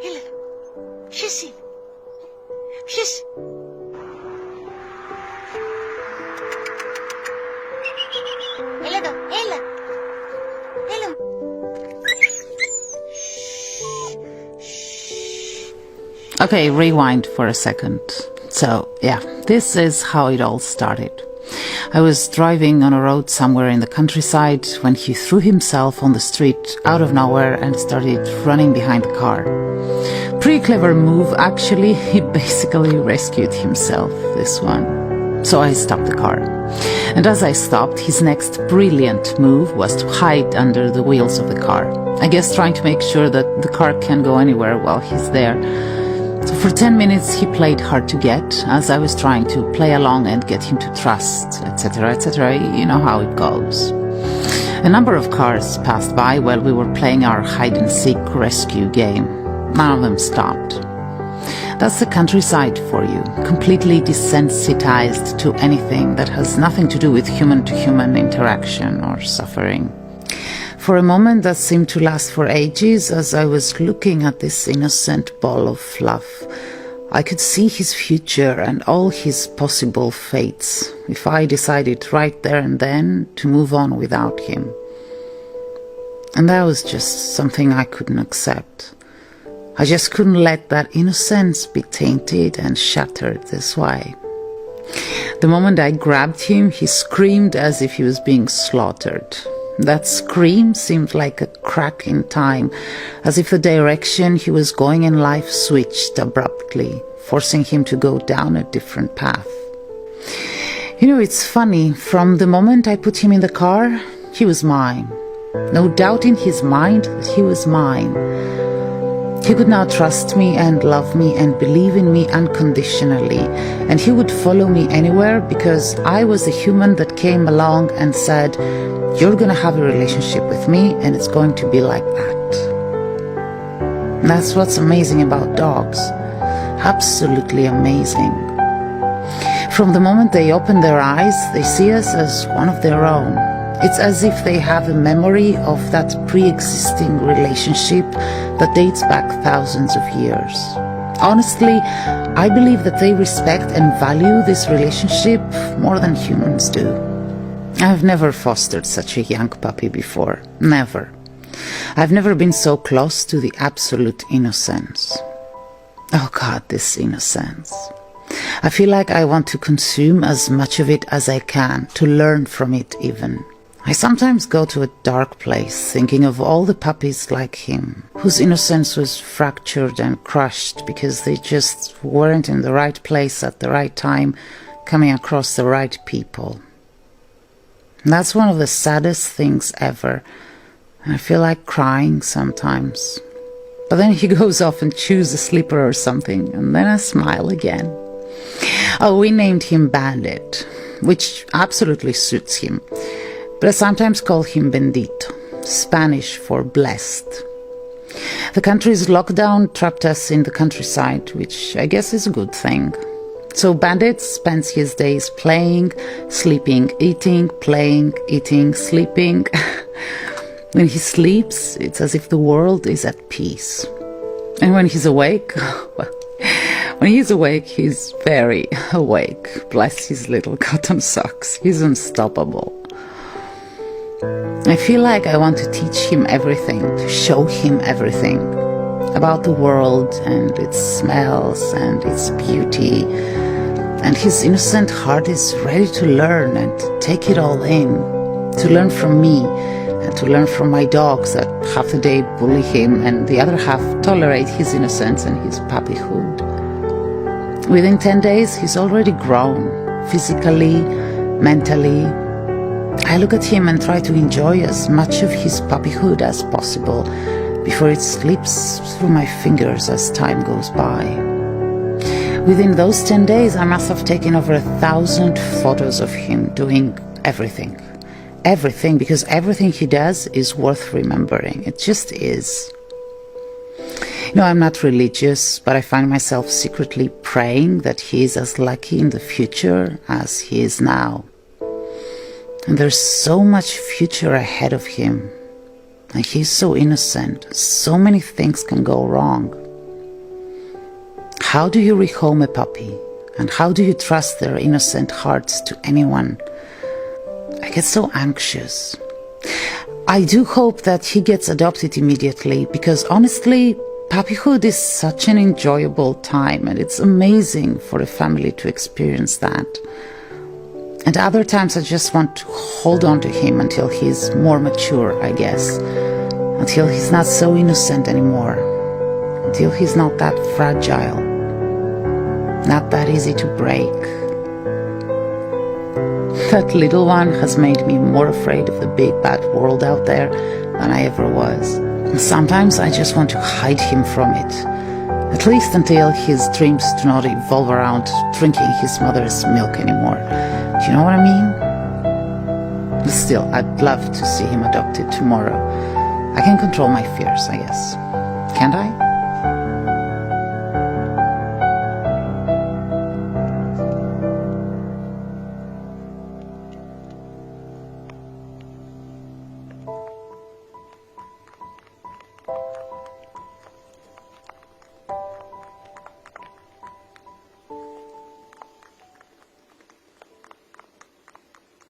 Helena, she's in. She's... Helena, Helen. Helen. Okay, rewind for a second. So, yeah, this is how it all started. I was driving on a road somewhere in the countryside when he threw himself on the street out of nowhere and started running behind the car. Pretty clever move, actually. He basically rescued himself, this one. So I stopped the car. And as I stopped, his next brilliant move was to hide under the wheels of the car. I guess trying to make sure that the car can't go anywhere while he's there. So for 10 minutes he played hard to get, as I was trying to play along and get him to trust, etc., etc. You know how it goes. A number of cars passed by while we were playing our hide-and-seek rescue game. None of them stopped. That's the countryside for you, completely desensitized to anything that has nothing to do with human-to-human interaction or suffering. For a moment that seemed to last for ages, as I was looking at this innocent ball of fluff, I could see his future and all his possible fates, if I decided right there and then to move on without him. And that was just something I couldn't accept. I just couldn't let that innocence be tainted and shattered this way. The moment I grabbed him, he screamed as if he was being slaughtered. That scream seemed like a crack in time, as if the direction he was going in life switched abruptly, forcing him to go down a different path. You know, it's funny, from the moment I put him in the car, he was mine. No doubt in his mind that he was mine. He could now trust me and love me and believe in me unconditionally, and he would follow me anywhere because I was a human that came along and said, "You're gonna have a relationship with me and it's going to be like that." And that's what's amazing about dogs. Absolutely amazing. From the moment they open their eyes, they see us as one of their own. It's as if they have a memory of that pre-existing relationship that dates back thousands of years. Honestly, I believe that they respect and value this relationship more than humans do. I've never fostered such a young puppy before. Never. I've never been so close to the absolute innocence. Oh God, this innocence. I feel like I want to consume as much of it as I can, to learn from it even. I sometimes go to a dark place thinking of all the puppies like him, whose innocence was fractured and crushed because they just weren't in the right place at the right time, coming across the right people. And that's one of the saddest things ever. I feel like crying sometimes. But then he goes off and chews a slipper or something, and then I smile again. Oh, we named him Bandit, which absolutely suits him. But I sometimes call him Bendito, Spanish for blessed. The country's lockdown trapped us in the countryside, which I guess is a good thing. So Bandit spends his days playing, sleeping, eating, playing, eating, sleeping. When he sleeps, it's as if the world is at peace. And when he's awake, well, when he's awake, he's very awake. Bless his little cotton socks. He's unstoppable. I feel like I want to teach him everything, to show him everything about the world and its smells and its beauty. And his innocent heart is ready to learn and take it all in, to learn from me and to learn from my dogs that half the day bully him and the other half tolerate his innocence and his puppyhood. Within 10 days, he's already grown, physically, mentally. I look at him and try to enjoy as much of his puppyhood as possible before it slips through my fingers as time goes by. Within those 10 days, I must have taken over 1,000 photos of him doing everything. Everything, because everything he does is worth remembering. It just is. You know, I'm not religious, but I find myself secretly praying that he is as lucky in the future as he is now. And there's so much future ahead of him. And he's so innocent. So many things can go wrong. How do you rehome a puppy? And how do you trust their innocent hearts to anyone? I get so anxious. I do hope that he gets adopted immediately, because honestly, puppyhood is such an enjoyable time, and it's amazing for a family to experience that. And other times I just want to hold on to him until he's more mature, I guess. Until he's not so innocent anymore. Until he's not that fragile. Not that easy to break. That little one has made me more afraid of the big bad world out there than I ever was. And sometimes I just want to hide him from it. At least until his dreams do not evolve around drinking his mother's milk anymore. Do you know what I mean? But still, I'd love to see him adopted tomorrow. I can control my fears, I guess. Can't I?